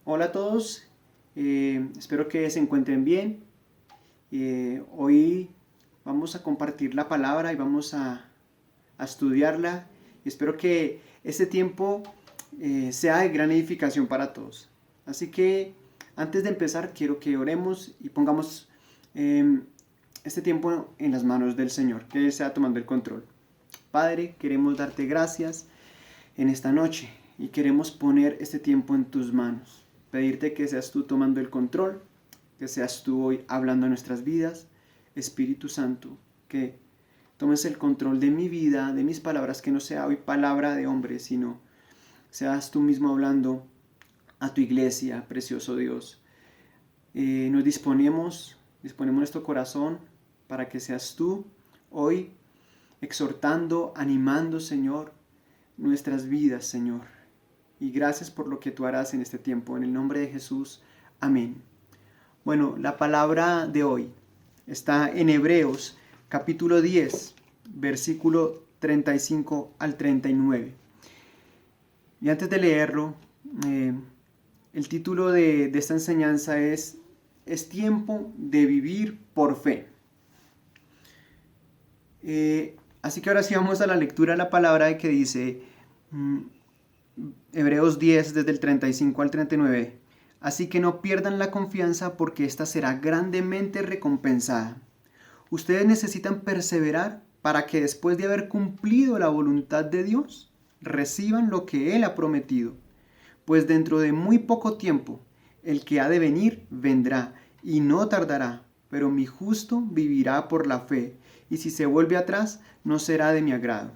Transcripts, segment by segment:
Hola a todos, espero que se encuentren bien. Hoy vamos a compartir la palabra y vamos a estudiarla. Espero que este tiempo sea de gran edificación para todos. Así que antes de empezar quiero que oremos y pongamos este tiempo en las manos del Señor, que Él sea tomando el control. Padre, queremos darte gracias en esta noche y queremos poner este tiempo en tus manos. Pedirte que seas tú tomando el control, que seas tú hoy hablando a nuestras vidas. Espíritu Santo, que tomes el control de mi vida, de mis palabras, que no sea hoy palabra de hombre, sino seas tú mismo hablando a tu iglesia, precioso Dios. Nos disponemos nuestro corazón para que seas tú hoy exhortando, animando, Señor, nuestras vidas, Señor. Y gracias por lo que tú harás en este tiempo. En el nombre de Jesús. Amén. Bueno, la palabra de hoy está en Hebreos capítulo 10, versículo 35 al 39. Y antes de leerlo, el título de esta enseñanza es tiempo de vivir por fe. Así que ahora sí vamos a la lectura de la palabra que dice Hebreos 10 desde el 35 al 39. Así que no pierdan la confianza porque ésta será grandemente recompensada. Ustedes necesitan perseverar para que después de haber cumplido la voluntad de Dios, reciban lo que Él ha prometido. Pues dentro de muy poco tiempo, el que ha de venir vendrá y no tardará, pero mi justo vivirá por la fe, y si se vuelve atrás, no será de mi agrado.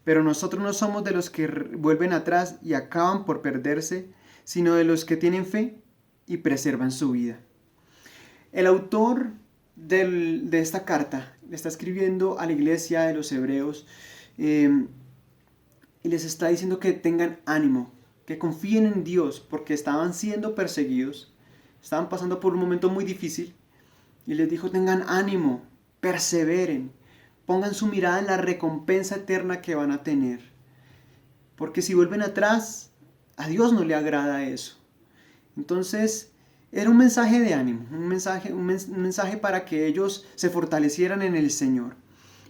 Pero nosotros no somos de los que vuelven atrás y acaban por perderse, sino de los que tienen fe y preservan su vida. El autor de esta carta le está escribiendo a la iglesia de los hebreos y les está diciendo que tengan ánimo, que confíen en Dios porque estaban siendo perseguidos, estaban pasando por un momento muy difícil y les dijo tengan ánimo, perseveren, pongan su mirada en la recompensa eterna que van a tener. Porque si vuelven atrás, a Dios no le agrada eso. Entonces, era un mensaje de ánimo, un mensaje para que ellos se fortalecieran en el Señor.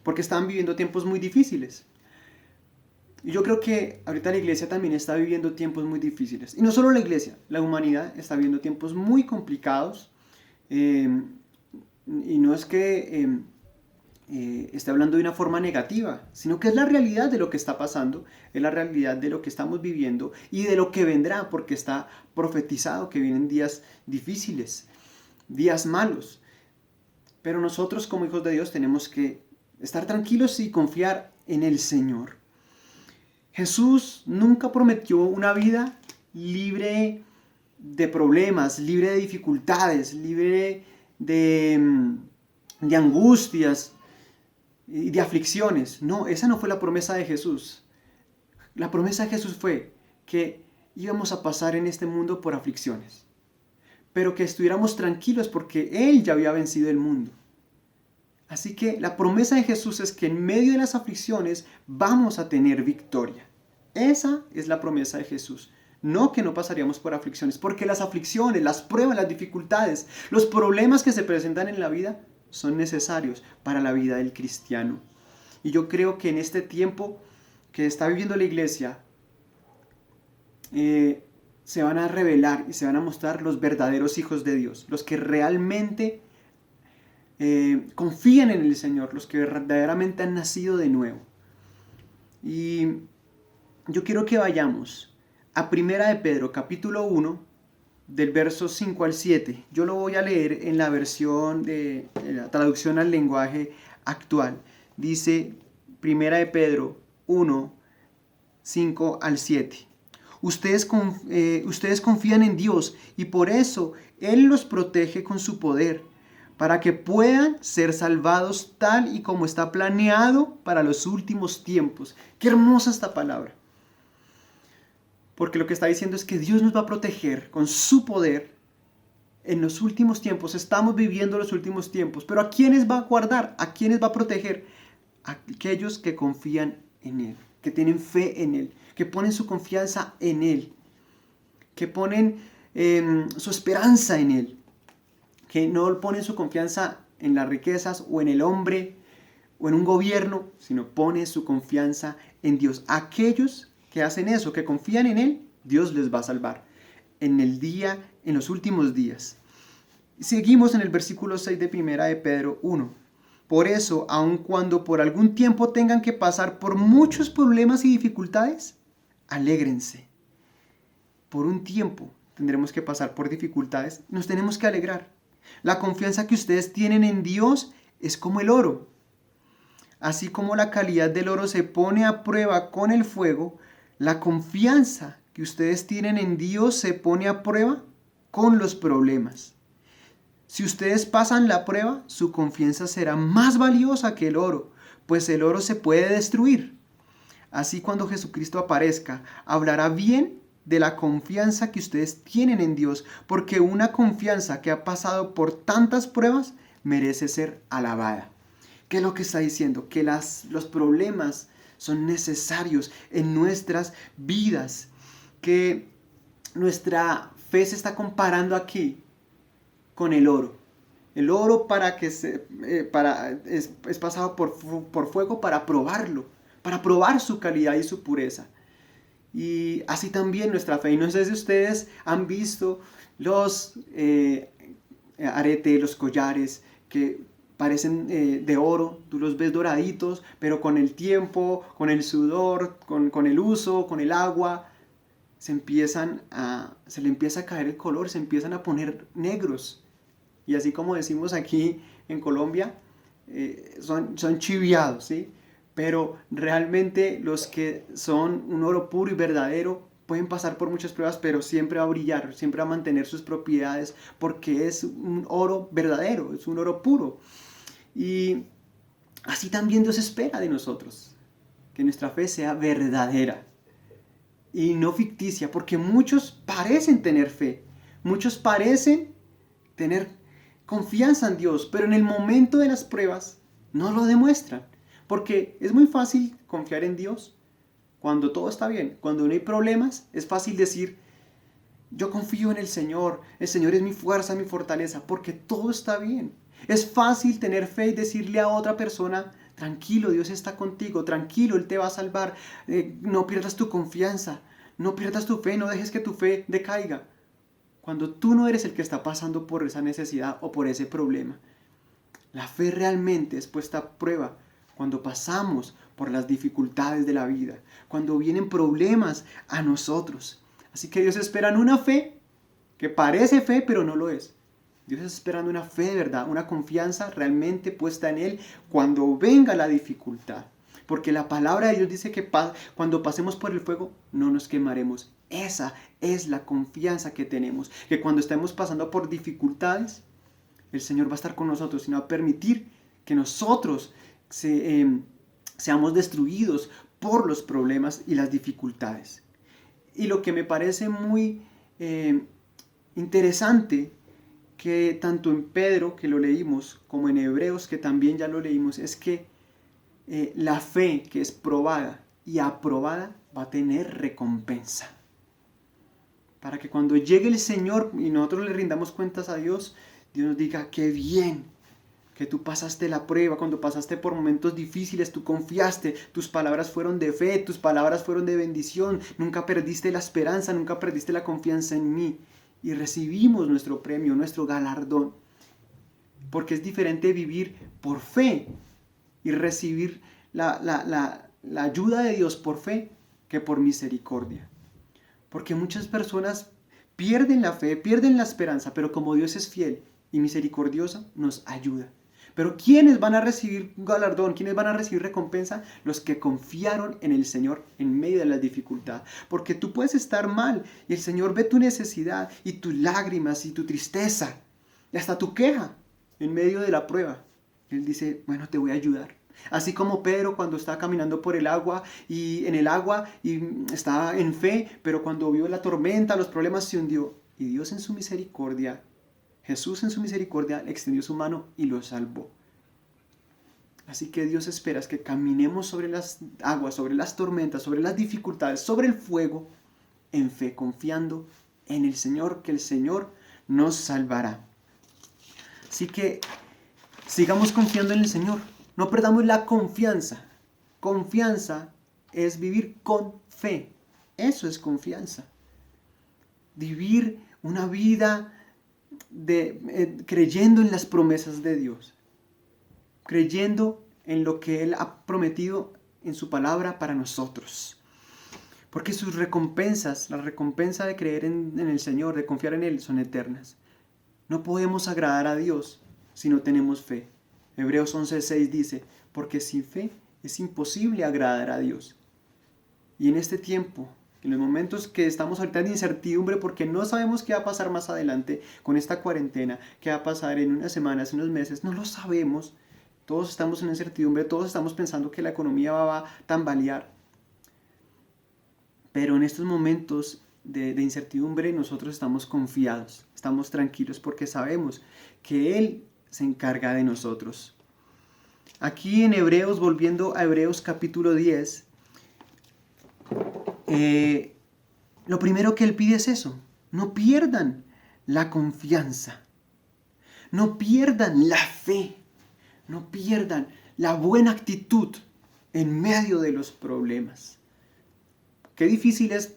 Porque estaban viviendo tiempos muy difíciles. Y yo creo que ahorita la iglesia también está viviendo tiempos muy difíciles. Y no solo la iglesia, la humanidad está viviendo tiempos muy complicados. Y no es que esté hablando de una forma negativa, sino que es la realidad de lo que está pasando, es la realidad de lo que estamos viviendo y de lo que vendrá, porque está profetizado que vienen días difíciles, días malos. Pero nosotros como hijos de Dios tenemos que estar tranquilos y confiar en el Señor. Jesús nunca prometió una vida libre de problemas, libre de dificultades, libre de angustias y de aflicciones. No, esa no fue la promesa de Jesús. La promesa de Jesús fue que íbamos a pasar en este mundo por aflicciones, pero que estuviéramos tranquilos porque Él ya había vencido el mundo. Así que la promesa de Jesús es que en medio de las aflicciones vamos a tener victoria. Esa es la promesa de Jesús. No que no pasaríamos por aflicciones, porque las aflicciones, las pruebas, las dificultades, los problemas que se presentan en la vida son necesarios para la vida del cristiano. Y yo creo que en este tiempo que está viviendo la iglesia, se van a revelar y se van a mostrar los verdaderos hijos de Dios, los que realmente confían en el Señor, los que verdaderamente han nacido de nuevo. Y yo quiero que vayamos a Primera de Pedro, capítulo 1, del verso 5 al 7. Yo lo voy a leer en la versión de la traducción al lenguaje actual. Dice Primera de Pedro 1, 5 al 7. Ustedes confían en Dios y por eso Él los protege con su poder, para que puedan ser salvados tal y como está planeado para los últimos tiempos. Qué hermosa esta palabra. Porque lo que está diciendo es que Dios nos va a proteger con su poder en los últimos tiempos. Estamos viviendo los últimos tiempos. Pero ¿a quiénes va a guardar? ¿A quiénes va a proteger? A aquellos que confían en Él, que tienen fe en Él, que ponen su confianza en Él, que ponen su esperanza en Él, que no ponen su confianza en las riquezas o en el hombre o en un gobierno, sino pone su confianza en Dios. Aquellos que hacen eso, que confían en Él, Dios les va a salvar en los últimos días. Seguimos en el versículo 6 de Primera de Pedro 1. Por eso, aun cuando por algún tiempo tengan que pasar por muchos problemas y dificultades, alégrense. Por un tiempo tendremos que pasar por dificultades, nos tenemos que alegrar. La confianza que ustedes tienen en Dios es como el oro. Así como la calidad del oro se pone a prueba con el fuego, la confianza que ustedes tienen en Dios se pone a prueba con los problemas. Si ustedes pasan la prueba, su confianza será más valiosa que el oro, pues el oro se puede destruir. Así cuando Jesucristo aparezca, hablará bien de la confianza que ustedes tienen en Dios, porque una confianza que ha pasado por tantas pruebas merece ser alabada. ¿Qué es lo que está diciendo? Que los problemas son necesarios en nuestras vidas, que nuestra fe se está comparando aquí con el oro. El oro es pasado por fuego para probarlo, para probar su calidad y su pureza. Y así también nuestra fe. Y no sé si ustedes han visto los aretes, los collares que parecen de oro, tú los ves doraditos, pero con el tiempo, con el sudor, con el uso, con el agua, se le empieza a caer el color, se empiezan a poner negros. Y así como decimos aquí en Colombia, son chiviados, ¿sí? Pero realmente los que son un oro puro y verdadero pueden pasar por muchas pruebas, pero siempre va a brillar, siempre va a mantener sus propiedades, porque es un oro verdadero, es un oro puro. Y así también Dios espera de nosotros, que nuestra fe sea verdadera y no ficticia, porque muchos parecen tener fe, muchos parecen tener confianza en Dios, pero en el momento de las pruebas no lo demuestran, porque es muy fácil confiar en Dios cuando todo está bien. Cuando no hay problemas, es fácil decir, yo confío en el Señor es mi fuerza, mi fortaleza, porque todo está bien. Es fácil tener fe y decirle a otra persona, tranquilo, Dios está contigo, tranquilo, Él te va a salvar, no pierdas tu confianza, no pierdas tu fe, no dejes que tu fe decaiga. Cuando tú no eres el que está pasando por esa necesidad o por ese problema. La fe realmente es puesta a prueba cuando pasamos por las dificultades de la vida, cuando vienen problemas a nosotros. Así que Dios espera una fe que parece fe, pero no lo es. Dios está esperando una fe de verdad, una confianza realmente puesta en Él cuando venga la dificultad. Porque la palabra de Dios dice que cuando pasemos por el fuego no nos quemaremos. Esa es la confianza que tenemos. Que cuando estemos pasando por dificultades, el Señor va a estar con nosotros y no va a permitir que nosotros seamos destruidos por los problemas y las dificultades. Y lo que me parece muy interesante, que tanto en Pedro, que lo leímos, como en Hebreos, que también ya lo leímos, es que la fe que es probada y aprobada va a tener recompensa. Para que cuando llegue el Señor y nosotros le rindamos cuentas a Dios, Dios nos diga, qué bien que tú pasaste la prueba, cuando pasaste por momentos difíciles, tú confiaste, tus palabras fueron de fe, tus palabras fueron de bendición, nunca perdiste la esperanza, nunca perdiste la confianza en mí. Y recibimos nuestro premio, nuestro galardón. Porque es diferente vivir por fe y recibir la ayuda de Dios por fe que por misericordia. Porque muchas personas pierden la fe, pierden la esperanza, pero como Dios es fiel y misericordioso, nos ayuda. Pero ¿quiénes van a recibir galardón? ¿Quiénes van a recibir recompensa? Los que confiaron en el Señor en medio de la dificultad. Porque tú puedes estar mal y el Señor ve tu necesidad y tus lágrimas y tu tristeza y hasta tu queja en medio de la prueba. Él dice, bueno, te voy a ayudar. Así como Pedro cuando estaba caminando por el agua y en el agua y estaba en fe, pero cuando vio la tormenta, los problemas, se hundió. Y Dios en su misericordia, Jesús en su misericordia extendió su mano y lo salvó. Así que Dios espera que caminemos sobre las aguas, sobre las tormentas, sobre las dificultades, sobre el fuego, en fe, confiando en el Señor, que el Señor nos salvará. Así que sigamos confiando en el Señor. No perdamos la confianza. Confianza es vivir con fe. Eso es confianza. Vivir una vida creyendo en las promesas de Dios. Creyendo en lo que Él ha prometido en su palabra para nosotros. Porque sus recompensas, la recompensa de creer en el Señor, de confiar en Él, son eternas. No podemos agradar a Dios si no tenemos fe. Hebreos 11:6 dice, porque sin fe es imposible agradar a Dios. Y en este tiempo, en los momentos que estamos ahorita de incertidumbre, porque no sabemos qué va a pasar más adelante con esta cuarentena, qué va a pasar en unas semanas, en unos meses, no lo sabemos. Todos estamos en incertidumbre, todos estamos pensando que la economía va a tambalear. Pero en estos momentos de incertidumbre nosotros estamos confiados, estamos tranquilos porque sabemos que Él se encarga de nosotros. Aquí en Hebreos, volviendo a Hebreos capítulo 10, lo primero que Él pide es eso, no pierdan la confianza, no pierdan la fe, no pierdan la buena actitud en medio de los problemas. Qué difícil es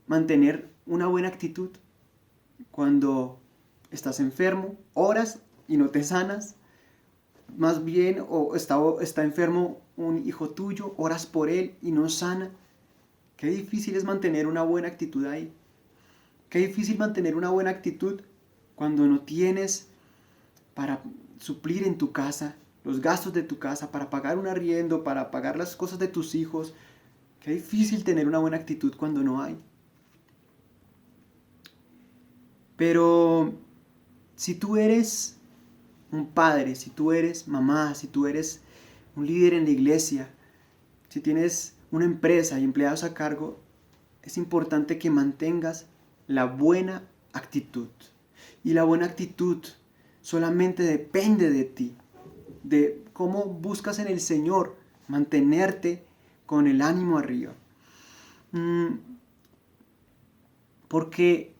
mantener una buena actitud cuando estás enfermo, oras y no te sanas. Más bien, o está enfermo un hijo tuyo, oras por él y no sana. Qué difícil es mantener una buena actitud ahí. Qué difícil mantener una buena actitud cuando no tienes para suplir en tu casa los gastos de tu casa, para pagar un arriendo, para pagar las cosas de tus hijos. Qué difícil tener una buena actitud cuando no hay. Pero si tú eres un padre, si tú eres mamá, si tú eres un líder en la iglesia, si tienes una empresa y empleados a cargo, es importante que mantengas la buena actitud. Y la buena actitud solamente depende de ti, de cómo buscas en el Señor mantenerte con el ánimo arriba. Porque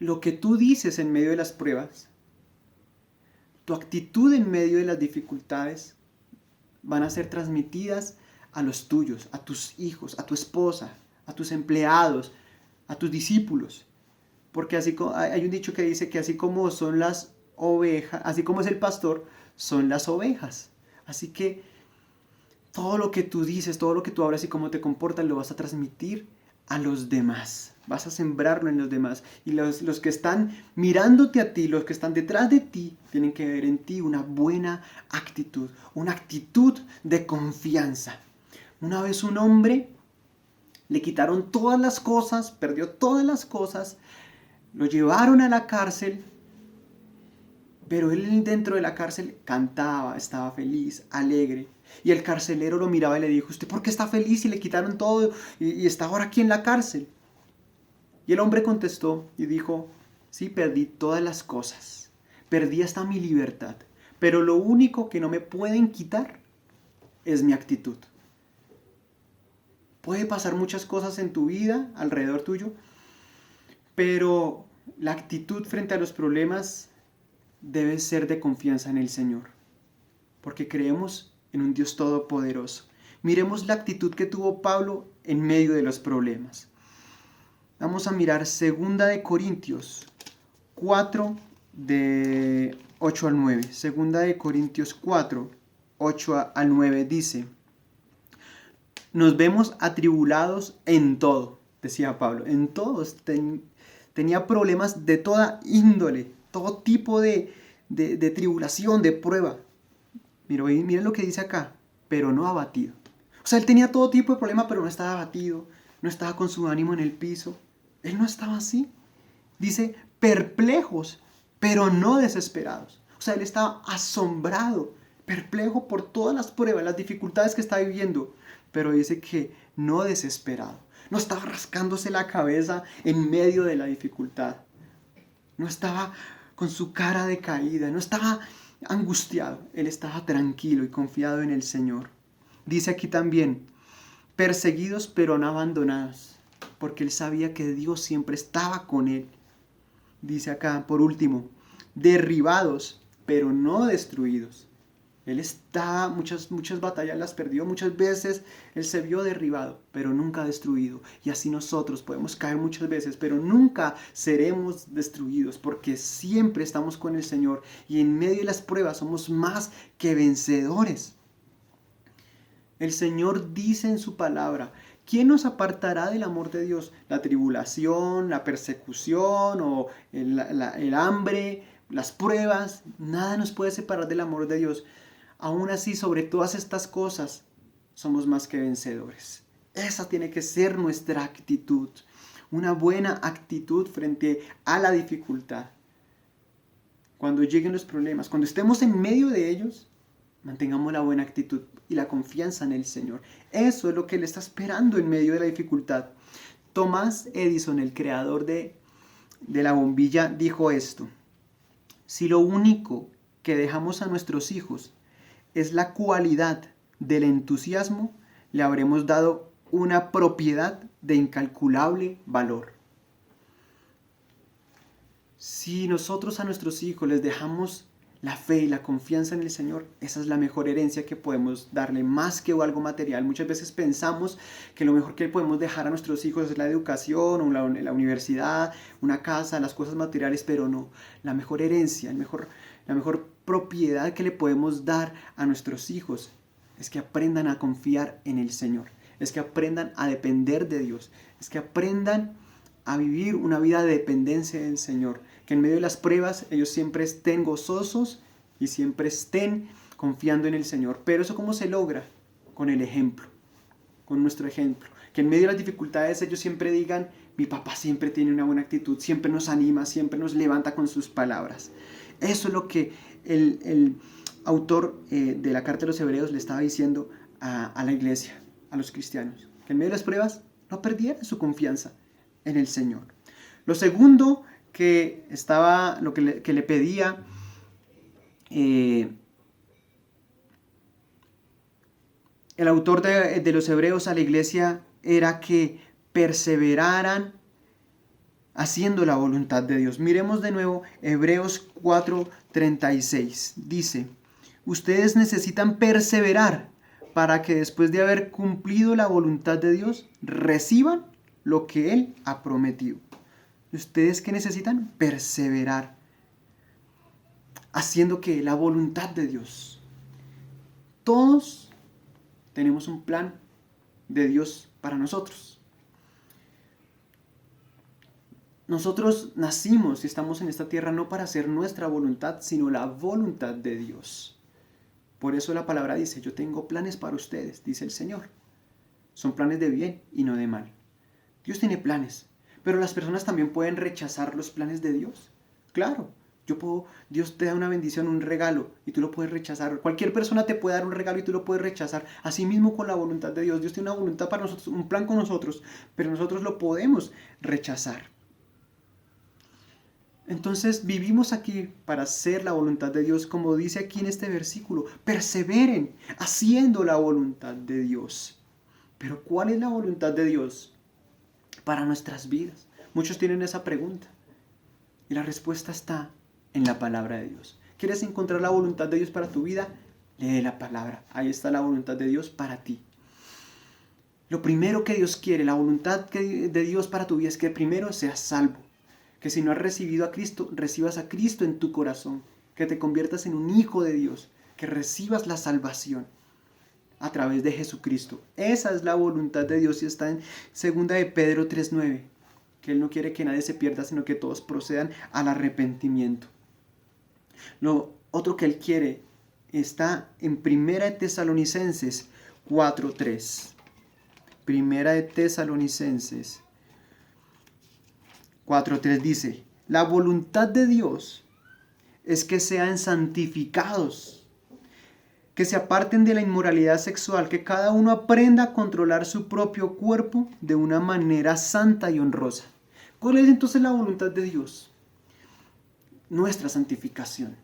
lo que tú dices en medio de las pruebas, tu actitud en medio de las dificultades, van a ser transmitidas a los tuyos, a tus hijos, a tu esposa, a tus empleados, a tus discípulos. Porque hay un dicho que dice que así como son las ovejas, así como es el pastor, son las ovejas. Así que todo lo que tú dices, todo lo que tú hablas y cómo te comportas, lo vas a transmitir a los demás. Vas a sembrarlo en los demás. Y los que están mirándote a ti, los que están detrás de ti, tienen que ver en ti una buena actitud. Una actitud de confianza. Una vez un hombre, le quitaron todas las cosas, perdió todas las cosas, lo llevaron a la cárcel, pero él dentro de la cárcel cantaba, estaba feliz, alegre. Y el carcelero lo miraba y le dijo, ¿usted por qué está feliz si le quitaron todo y está ahora aquí en la cárcel? Y el hombre contestó y dijo, sí, perdí todas las cosas, perdí hasta mi libertad, pero lo único que no me pueden quitar es mi actitud. Puede pasar muchas cosas en tu vida, alrededor tuyo, pero la actitud frente a los problemas debe ser de confianza en el Señor, porque creemos en un Dios todopoderoso. Miremos la actitud que tuvo Pablo en medio de los problemas. Vamos a mirar 2 Corintios 4, de 8 al 9. 2 Corintios 4, 8 al 9 dice, nos vemos atribulados en todo, decía Pablo, en todos. Tenía problemas de toda índole, todo tipo de tribulación, de prueba. Miren lo que dice acá, pero no abatido. O sea, él tenía todo tipo de problemas, pero no estaba abatido, no estaba con su ánimo en el piso. Él no estaba así. Dice, perplejos, pero no desesperados. O sea, él estaba asombrado, perplejo por todas las pruebas, las dificultades que está viviendo. Pero dice que no desesperado. No estaba rascándose la cabeza en medio de la dificultad. No estaba con su cara decaída, no estaba angustiado. Él estaba tranquilo y confiado en el Señor. Dice aquí también, perseguidos pero no abandonados. porque él sabía que Dios siempre estaba con él. Dice acá, por último, derribados, pero no destruidos. Él está, muchas batallas las perdió, muchas veces él se vio derribado, pero nunca destruido. Y así nosotros podemos caer muchas veces, pero nunca seremos destruidos, porque siempre estamos con el Señor y en medio de las pruebas somos más que vencedores. El Señor dice en su palabra, ¿quién nos apartará del amor de Dios? La tribulación, la persecución o el hambre, las pruebas, nada nos puede separar del amor de Dios. Aún así, sobre todas estas cosas, somos más que vencedores. Esa tiene que ser nuestra actitud. Una buena actitud frente a la dificultad. Cuando lleguen los problemas, cuando estemos en medio de ellos, mantengamos la buena actitud y la confianza en el Señor. Eso es lo que Él está esperando en medio de la dificultad. Thomas Edison, el creador de la bombilla, dijo esto: si lo único que dejamos a nuestros hijos es la cualidad del entusiasmo, le habremos dado una propiedad de incalculable valor. Si nosotros a nuestros hijos les dejamos la fe y la confianza en el Señor, esa es la mejor herencia que podemos darle, más que algo material. Muchas veces pensamos que lo mejor que podemos dejar a nuestros hijos es la educación, o la universidad, una casa, las cosas materiales, pero no. La mejor herencia, la mejor propiedad que le podemos dar a nuestros hijos es que aprendan a confiar en el Señor, es que aprendan a depender de Dios, es que aprendan a vivir una vida de dependencia del Señor, que en medio de las pruebas ellos siempre estén gozosos y siempre estén confiando en el Señor. Pero eso, ¿cómo se logra? Con el ejemplo, con nuestro ejemplo. Que en medio de las dificultades ellos siempre digan, mi papá siempre tiene una buena actitud, siempre nos anima, siempre nos levanta con sus palabras. Eso es lo que el autor de la carta de los Hebreos le estaba diciendo a la iglesia, a los cristianos, que en medio de las pruebas no perdieran su confianza en el Señor. Lo segundo que le pedía el autor de los Hebreos a la iglesia era que perseveraran haciendo la voluntad de Dios. Miremos de nuevo Hebreos 4:36. Dice, ustedes necesitan perseverar para que después de haber cumplido la voluntad de Dios, reciban lo que Él ha prometido. ¿Ustedes qué necesitan? Perseverar, haciendo que la voluntad de Dios. Todos tenemos un plan de Dios para nosotros. Nosotros nacimos y estamos en esta tierra no para hacer nuestra voluntad, sino la voluntad de Dios. Por eso la palabra dice, yo tengo planes para ustedes, dice el Señor. Son planes de bien y no de mal. Dios tiene planes, pero las personas también pueden rechazar los planes de Dios. Claro, Dios te da una bendición, un regalo, y tú lo puedes rechazar. Cualquier persona te puede dar un regalo y tú lo puedes rechazar. Así mismo con la voluntad de Dios. Dios tiene una voluntad para nosotros, un plan con nosotros, pero nosotros lo podemos rechazar. Entonces vivimos aquí para hacer la voluntad de Dios, como dice aquí en este versículo. Perseveren haciendo la voluntad de Dios. Pero ¿cuál es la voluntad de Dios para nuestras vidas? Muchos tienen esa pregunta. Y la respuesta está en la palabra de Dios. ¿Quieres encontrar la voluntad de Dios para tu vida? Lee la palabra. Ahí está la voluntad de Dios para ti. Lo primero que Dios quiere, la voluntad de Dios para tu vida es que primero seas salvo. Que si no has recibido a Cristo, recibas a Cristo en tu corazón. Que te conviertas en un hijo de Dios. Que recibas la salvación a través de Jesucristo. Esa es la voluntad de Dios y está en 2 de Pedro 3:9. Que Él no quiere que nadie se pierda, sino que todos procedan al arrepentimiento. Lo otro que Él quiere está en 1 de Tesalonicenses 4:3. 1 de Tesalonicenses 4:3 dice, la voluntad de Dios es que sean santificados, que se aparten de la inmoralidad sexual, que cada uno aprenda a controlar su propio cuerpo de una manera santa y honrosa. ¿Cuál es entonces la voluntad de Dios? Nuestra santificación,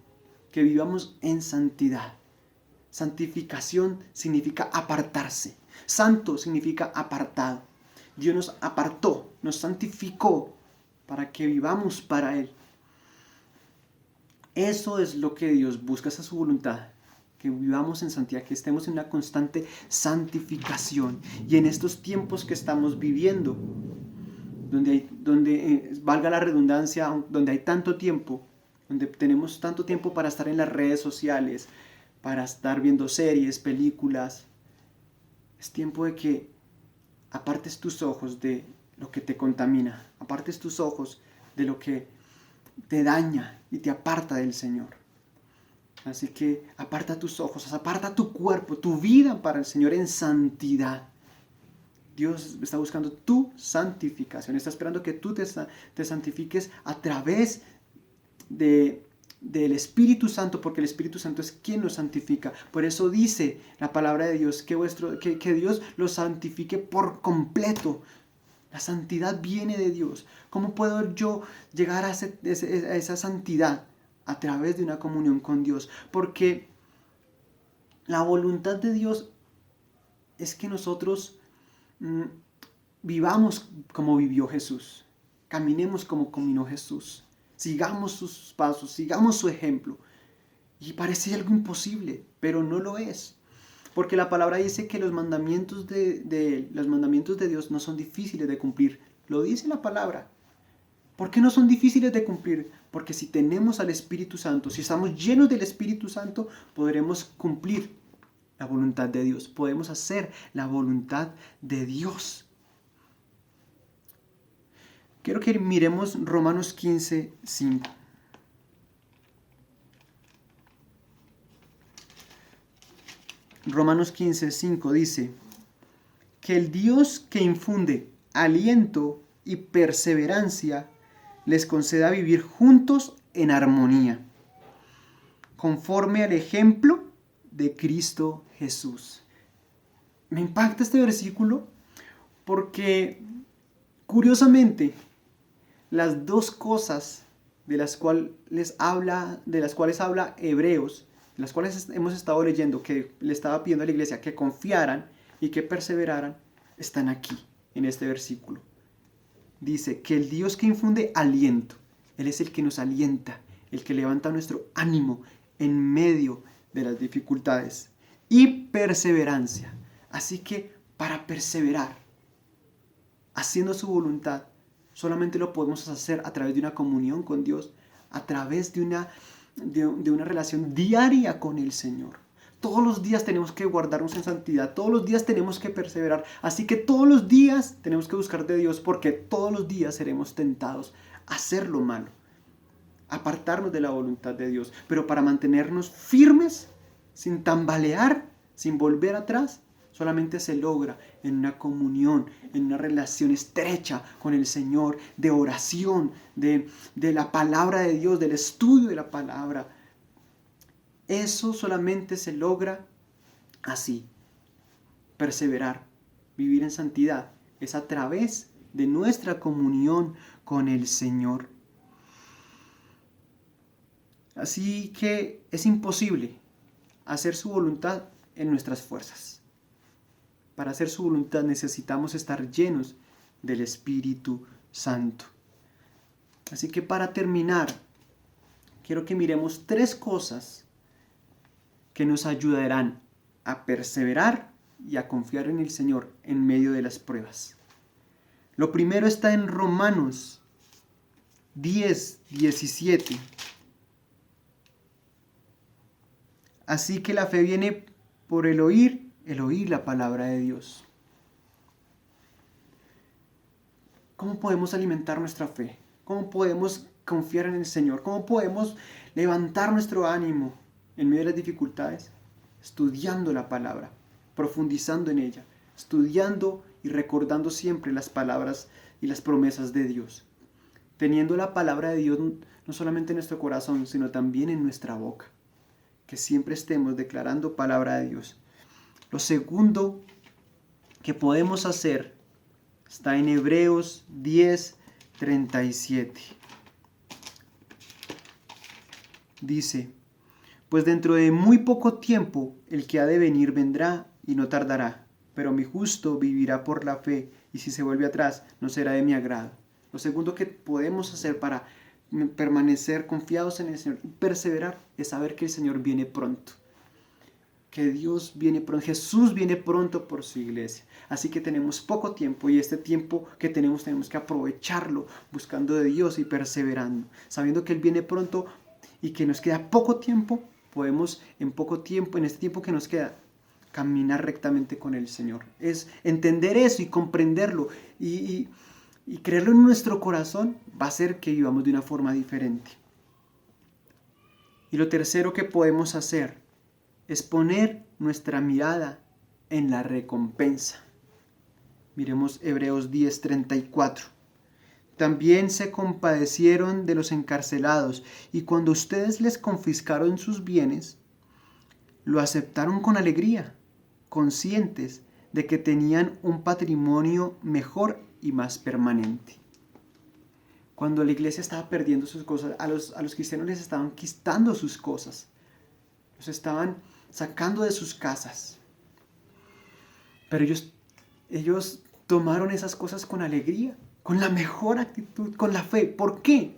que vivamos en santidad. Santificación significa apartarse. Santo significa apartado. Dios nos apartó nos santificó para que vivamos para Él. Eso es lo que Dios busca, esa es su voluntad, que vivamos en santidad, que estemos en una constante santificación. Y en estos tiempos que estamos viviendo, valga la redundancia, donde hay tanto tiempo, donde tenemos tanto tiempo para estar en las redes sociales, para estar viendo series, películas, es tiempo de que apartes tus ojos de lo que te contamina, apartes tus ojos de lo que te daña y te aparta del Señor. Así que aparta tus ojos, aparta tu cuerpo, tu vida para el Señor en santidad. Dios está buscando tu santificación, está esperando que tú te santifiques a través del Espíritu Santo, porque el Espíritu Santo es quien nos santifica. Por eso dice la palabra de Dios que Dios los santifique por completo. La santidad viene de Dios. ¿Cómo puedo yo llegar a esa santidad? A través de una comunión con Dios. Porque la voluntad de Dios es que nosotros vivamos como vivió Jesús. Caminemos como caminó Jesús. Sigamos sus pasos, sigamos su ejemplo. Y parece algo imposible, pero no lo es. Porque la palabra dice que los mandamientos de Dios no son difíciles de cumplir. Lo dice la palabra. ¿Por qué no son difíciles de cumplir? Porque si tenemos al Espíritu Santo, si estamos llenos del Espíritu Santo, podremos cumplir la voluntad de Dios. Podemos hacer la voluntad de Dios. Quiero que miremos Romanos 15, 5. Romanos 15, 5 dice que el Dios que infunde aliento y perseverancia les conceda vivir juntos en armonía, conforme al ejemplo de Cristo Jesús. Me impacta este versículo porque, curiosamente, las dos cosas de las cuales habla Hebreos, las cuales hemos estado leyendo, que le estaba pidiendo a la iglesia que confiaran y que perseveraran, están aquí, en este versículo. Dice que el Dios que infunde aliento, Él es el que nos alienta, el que levanta nuestro ánimo en medio de las dificultades. Y perseverancia. Así que para perseverar, haciendo su voluntad, solamente lo podemos hacer a través de una comunión con Dios, a través de una relación diaria con el Señor. Todos los días tenemos que guardarnos en santidad, todos los días tenemos que perseverar, así que todos los días tenemos que buscar de Dios, porque todos los días seremos tentados a hacer lo malo, apartarnos de la voluntad de Dios. Pero para mantenernos firmes, sin tambalear, sin volver atrás, solamente se logra en una comunión, en una relación estrecha con el Señor, de oración, de la palabra de Dios, del estudio de la palabra. Eso solamente se logra así. Perseverar, vivir en santidad, es a través de nuestra comunión con el Señor. Así que es imposible hacer su voluntad en nuestras fuerzas. Para hacer su voluntad necesitamos estar llenos del Espíritu Santo. Así que para terminar, quiero que miremos 3 cosas que nos ayudarán a perseverar y a confiar en el Señor en medio de las pruebas. Lo primero está en Romanos 10, 17. Así que la fe viene por el oír la palabra de Dios. ¿Cómo podemos alimentar nuestra fe? ¿Cómo podemos confiar en el Señor? ¿Cómo podemos levantar nuestro ánimo en medio de las dificultades? Estudiando la palabra, profundizando en ella, estudiando y recordando siempre las palabras y las promesas de Dios. Teniendo la palabra de Dios no solamente en nuestro corazón, sino también en nuestra boca. Que siempre estemos declarando palabra de Dios. Lo segundo que podemos hacer está en Hebreos 10, 37. Dice: pues dentro de muy poco tiempo el que ha de venir vendrá y no tardará, pero mi justo vivirá por la fe, y si se vuelve atrás, no será de mi agrado. Lo segundo que podemos hacer para permanecer confiados en el Señor y perseverar es saber que el Señor viene pronto. Que Dios viene pronto, Jesús viene pronto por su iglesia. Así que tenemos poco tiempo y este tiempo que tenemos que aprovecharlo buscando de Dios y perseverando. Sabiendo que Él viene pronto y que nos queda poco tiempo, podemos en poco tiempo, en este tiempo que nos queda, caminar rectamente con el Señor. Es entender eso y comprenderlo y creerlo en nuestro corazón va a hacer que vivamos de una forma diferente. Y lo tercero que podemos hacer es poner nuestra mirada en la recompensa. Miremos Hebreos 10:34. También se compadecieron de los encarcelados, y cuando ustedes les confiscaron sus bienes, lo aceptaron con alegría, conscientes de que tenían un patrimonio mejor y más permanente. Cuando la iglesia estaba perdiendo sus cosas, a los cristianos les estaban quitando sus cosas, los estaban sacando de sus casas. Pero ellos tomaron esas cosas con alegría, con la mejor actitud, con la fe. ¿Por qué?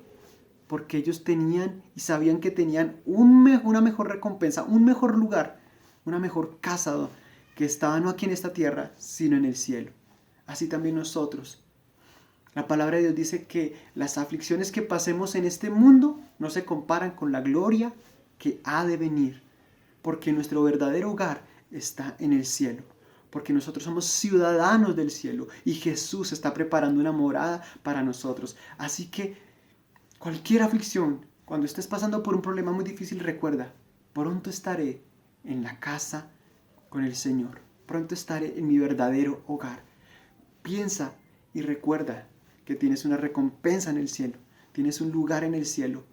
Porque ellos tenían y sabían que tenían una mejor recompensa, un mejor lugar, una mejor casa que estaba no aquí en esta tierra, sino en el cielo. Así también nosotros. La palabra de Dios dice que las aflicciones que pasemos en este mundo no se comparan con la gloria que ha de venir, porque nuestro verdadero hogar está en el cielo, porque nosotros somos ciudadanos del cielo y Jesús está preparando una morada para nosotros. Así que cualquier aflicción, cuando estés pasando por un problema muy difícil, recuerda, pronto estaré en la casa con el Señor, pronto estaré en mi verdadero hogar. Piensa y recuerda que tienes una recompensa en el cielo, tienes un lugar en el cielo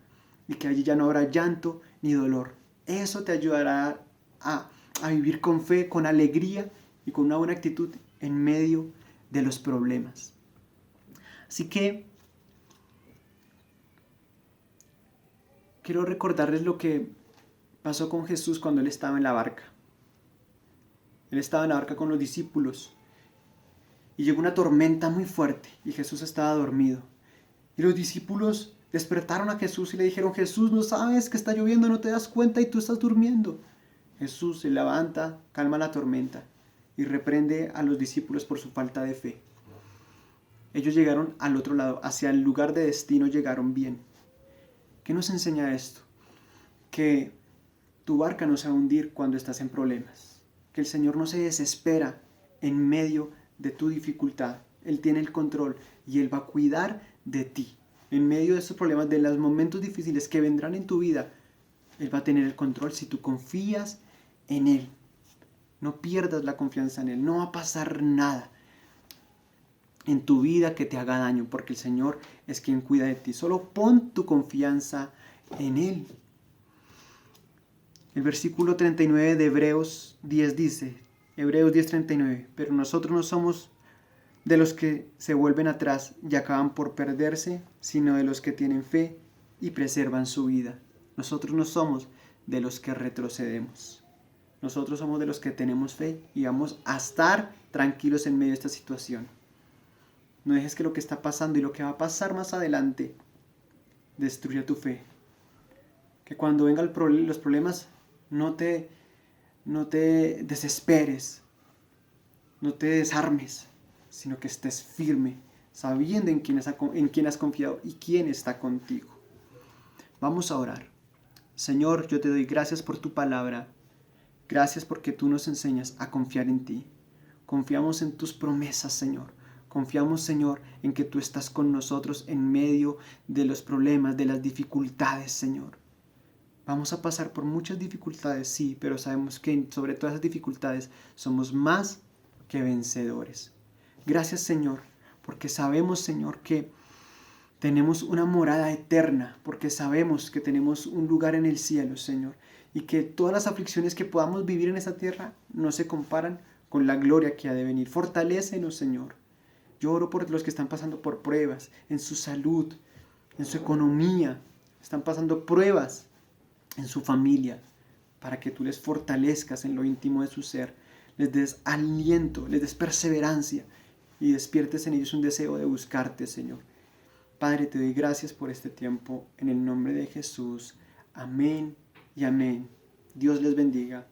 y que allí ya no habrá llanto ni dolor. Eso te ayudará a vivir con fe, con alegría y con una buena actitud en medio de los problemas. Así que quiero recordarles lo que pasó con Jesús cuando Él estaba en la barca. Él estaba en la barca con los discípulos y llegó una tormenta muy fuerte y Jesús estaba dormido. Y los discípulos despertaron a Jesús y le dijeron: Jesús, ¿no sabes que está lloviendo? ¿No te das cuenta y tú estás durmiendo? Jesús se levanta, calma la tormenta y reprende a los discípulos por su falta de fe. Ellos llegaron al otro lado, hacia el lugar de destino llegaron bien. ¿Qué nos enseña esto? Que tu barca no se va a hundir cuando estás en problemas. Que el Señor no se desespera en medio de tu dificultad. Él tiene el control y Él va a cuidar de ti. En medio de estos problemas, de los momentos difíciles que vendrán en tu vida, Él va a tener el control si tú confías en Él. No pierdas la confianza en Él. No va a pasar nada en tu vida que te haga daño, porque el Señor es quien cuida de ti. Solo pon tu confianza en Él. El versículo 39 de Hebreos 10 dice, Hebreos 10:39, pero nosotros no somos de los que se vuelven atrás y acaban por perderse, sino de los que tienen fe y preservan su vida. Nosotros no somos de los que retrocedemos. Nosotros somos de los que tenemos fe y vamos a estar tranquilos en medio de esta situación. No dejes que lo que está pasando y lo que va a pasar más adelante destruya tu fe. Que cuando vengan los problemas no te desesperes, no te desarmes, sino que estés firme, sabiendo en quién has confiado y quién está contigo. Vamos a orar. Señor, yo te doy gracias por tu palabra. Gracias porque tú nos enseñas a confiar en ti. Confiamos en tus promesas, Señor. Confiamos, Señor, en que tú estás con nosotros en medio de los problemas, de las dificultades, Señor. Vamos a pasar por muchas dificultades, sí, pero sabemos que sobre todas esas dificultades somos más que vencedores. Gracias, Señor, porque sabemos, Señor, que tenemos una morada eterna, porque sabemos que tenemos un lugar en el cielo, Señor, y que todas las aflicciones que podamos vivir en esta tierra no se comparan con la gloria que ha de venir. Fortalécenos, Señor. Yo oro por los que están pasando por pruebas en su salud, en su economía, están pasando pruebas en su familia, para que tú les fortalezcas en lo íntimo de su ser, les des aliento, les des perseverancia y despiertes en ellos un deseo de buscarte, Señor. Padre, te doy gracias por este tiempo, en el nombre de Jesús. Amén y amén. Dios les bendiga.